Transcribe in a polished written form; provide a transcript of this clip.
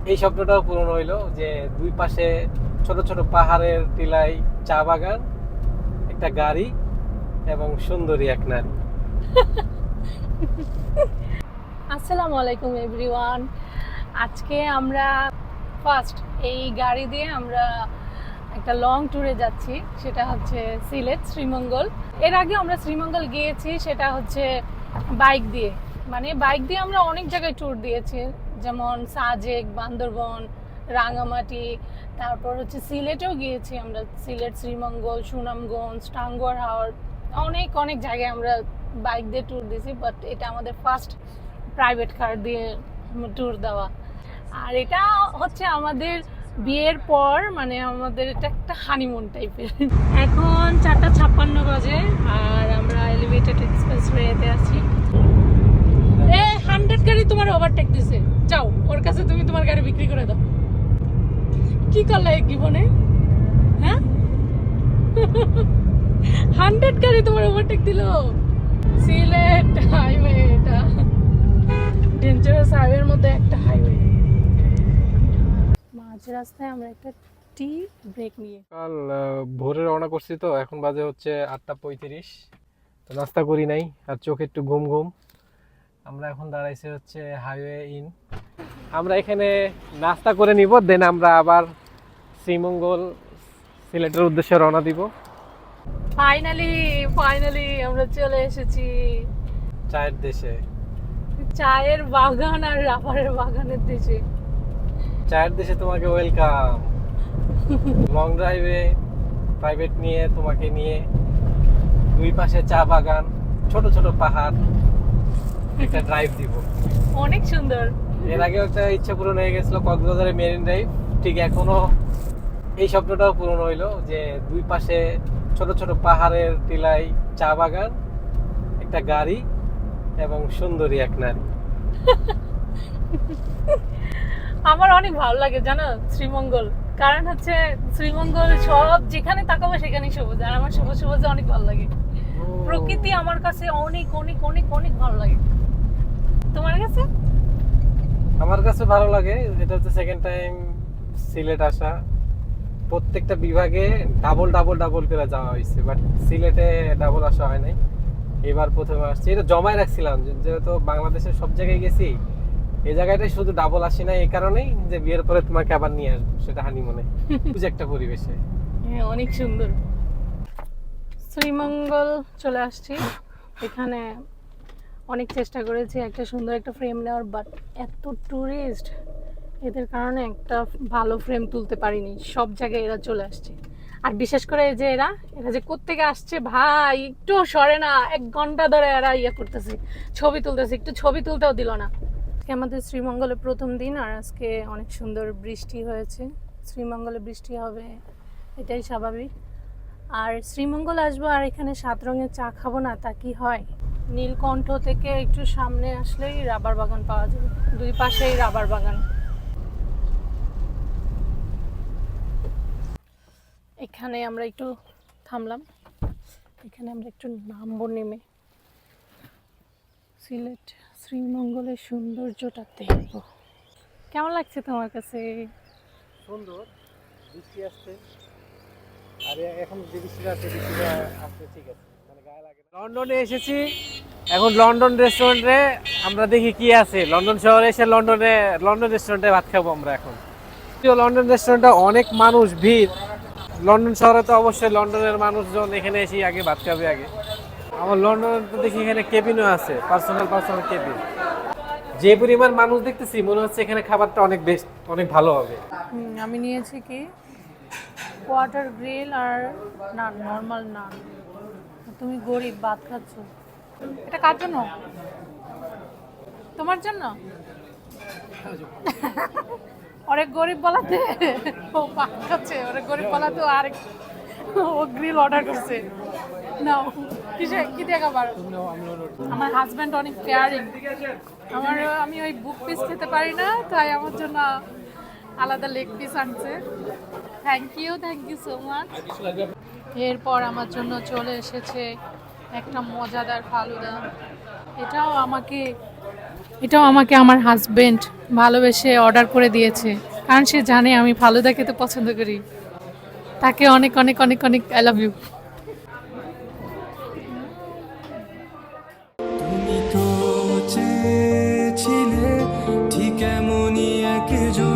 এই স্বপ্নটাও পূরণ হইলো যে দুই পাশে ছোট ছোট পাহাড়ের টিলায় চা বাগান, একটা গাড়ি এবং সুন্দরী এক নারী। আসসালামু আলাইকুম এভরিওয়ান। আজকে আমরা ফার্স্ট এই গাড়ি দিয়ে আমরা একটা লং ট্যুরে যাচ্ছি, সেটা হচ্ছে সিলেট শ্রীমঙ্গল। এর আগে আমরা শ্রীমঙ্গল গিয়েছি, সেটা হচ্ছে বাইক দিয়ে। মানে বাইক দিয়ে আমরা অনেক জায়গায় ট্যুর দিয়েছি, যেমন সাজেক, বান্দরবন, রাঙামাটি, তারপর হচ্ছে সিলেটেও গিয়েছি আমরা। সিলেট, শ্রীমঙ্গল, সুনামগঞ্জ, টাঙ্গুয়ার হাওর, অনেক অনেক জায়গায় আমরা বাইক দিয়ে ট্যুর দিয়েছি। বাট এটা আমাদের ফার্স্ট প্রাইভেট কার দিয়ে ট্যুর দেওয়া। আর এটা হচ্ছে আমাদের বিয়ের পর, মানে আমাদের এটা একটা হানিমুন টাইপের। এখন 4:56 বাজে আর আমরা এলিভেটেড এক্সপ্রেসওয়েতে আছি। 100 গাড়ি তোমার ওভারটেক দিছে, যাও ওর কাছে তুমি তোমার গাড়ি বিক্রি করে দাও। কি করলে এক জীবনে, হ্যাঁ? 100 গাড়ি তোমার ওভারটেক দিল। সিলেট হাইওয়ে, এটা ডেঞ্জারাস হাইওয়ের মধ্যে একটা হাইওয়ে। মাঝ রাস্তায় আমরা একটা টি ব্রেক নিয়ে কাল ভোরে রওনা করছি, তো এখন বাজে হচ্ছে 8:35। তো নাস্তা করি নাই আর চোখে একটু ঘুম ঘুম। আমরা এখন দাঁড়াইছি হচ্ছে হাইওয়ে ইন। আমরা এখানে নাস্তা করে নিব, দেন আমরা আবার শ্রীমঙ্গল সিলেটের উদ্দেশ্যে রওনা দিব। ফাইনালি আমরা চলে এসেছি চায়ের দেশে, চায়ের বাগান আর রাবারের বাগানের দেশে। চায়ের দেশে তোমাকে ওয়েলকাম। লং ড্রাইভে প্রাইভেট নিয়ে তোমাকে নিয়ে, দুই পাশে চা বাগান, ছোট ছোট পাহাড়, একটা ড্রাইভ দিব। অনেক সুন্দর। এর আগে একটা ইচ্ছা পূরণ হয়ে গেছিল, কক্সবাজারে মেরিন ড্রাইভ। ঠিক এখনো এই স্বপ্নটাও পূরণ হইলো যে দুই পাশে ছোট ছোট পাহাড়ের টিলায় চা বাগান, একটা গাড়ি এবং সুন্দরী এক নারী। আমার অনেক ভালো লাগে জানো শ্রীমঙ্গল, কারণ হচ্ছে শ্রীমঙ্গল সব যেখানে তাকাবো সেখানেই সবুজ, আর আমার সবুজ সবুজে অনেক ভালো লাগে। প্রকৃতি আমার কাছে অনেক অনেক অনেক অনেক ভালো লাগে। তোমার কাছে? আমার কাছে ভালো লাগে। এটা হচ্ছে সেকেন্ড টাইম সিলেট আসা। প্রত্যেকটা বিভাগে ডাবল ডাবল ডাবল করে যাওয়া হয়েছে, বাট সিলেটে ডাবল আসা হয় নাই। এবার প্রথমে আসছি, এটা জমায় রাখছিলাম যেহেতু বাংলাদেশের সব জায়গায় গেছি, এই জায়গাটাই শুধু ডাবল আসি না, এই কারণেই যে বিয়ের পরে তোমাকে আবার নিয়ে আসবো, সেটা হানিমুনে বুঝে একটা পরিবেশে। হ্যাঁ, অনেক সুন্দর। শ্রীমঙ্গল চলে আসছি। এখানে অনেক চেষ্টা করেছি একটা সুন্দর একটা ফ্রেম নেওয়ার, বাট এত টুরিস্ট, এদের কারণে একটা ভালো ফ্রেম তুলতে পারিনি। সব জায়গায় এরা চলে আসছে, আর বিশেষ করে যে এরা যে কোত্থেকে আসছে ভাই, একটু সরে না, 1 ঘন্টা ধরে এরা ইয়ে করতেছে, ছবি তুলতেছে, একটু ছবি তুলতেও দিল না। আজকে আমাদের শ্রীমঙ্গলের প্রথম দিন, আর আজকে অনেক সুন্দর বৃষ্টি হয়েছে। শ্রীমঙ্গলে বৃষ্টি হবে, এটাই স্বাভাবিক। আর শ্রীমঙ্গল আসবো আর এখানে 7 রঙের চা খাবো না, তা কি হয়? নীলকণ্ঠ থেকে একটু সামনে আসলেই রাবার বাগান পাওয়া যাবে, দুই পাশেই রাবার বাগান। এখানে আমরা একটু থামলাম, এখানে আমরা একটু নামবো নেমে, সিলেট শ্রীমঙ্গলের সৌন্দর্যটা দেখবো। কেমন লাগছে তোমার কাছে? সুন্দর, বৃষ্টি আসছে, আর এখন যে বৃষ্টিটা আছে, বৃষ্টিটা আসছে ঠিক আছে, মানে গায়ে লাগে না। লন্ডনে এসেছি, এখন লন্ডন রেস্টুরেন্টে আমরা দেখি কি আছে। লন্ডন শহরে এসে লন্ডন রেস্টুরেন্টে ভাত খাবো আমরা এখন। লন্ডন রেস্টুরেন্টে অনেক মানুষ, ভিড়। লন্ডন শহরে তো অবশ্যই লন্ডনের মানুষজন এখানে এসে আগে ভাত খাবে আগে। আমার লন্ডনে তো দেখি এখানে কেবিনও আছে, পার্সোনাল কেবিন। যে পরিমাণ মানুষ দেখতেছি, মনে হচ্ছে এখানে খাবারটা অনেক বেস্ট, অনেক ভালো হবে। আমি নিয়েছি কি কোয়ার্টার গ্রিল আর নান, নর্মাল নান। তুমি গরিব, ভাত খাচ্ছ। এটা কার জন্য? তোমার জন্য? অনেক গরিব বলাতে ও ভাত খাচ্ছে, অনেক গরিব বলাতে ও গ্রিল অর্ডার করছে। নাও, কি দিয়ে খাবার? আমার হাজব্যান্ড অনেক কেয়ারিং। আমি ওই বুক পিস খেতে পারি না, তাই আমার জন্য আলাদা লেগ পিস আনছে। Thank you so much. এরপর আমার জন্য চলে এসেছে একটা মজাদার ফালুদা। এটাও আমাকে এটাও আমাকে আমার হাজবেন্ড ভালোবেসে অর্ডার করে দিয়েছে, কারণ সে জানে আমি ফালুদা খেতে পছন্দ করি। তাকে অনেক অনেক অনেক অনেক আই লাভ ইউ। তুমি তো চেয়েছিলে ঠিক এমনই একজন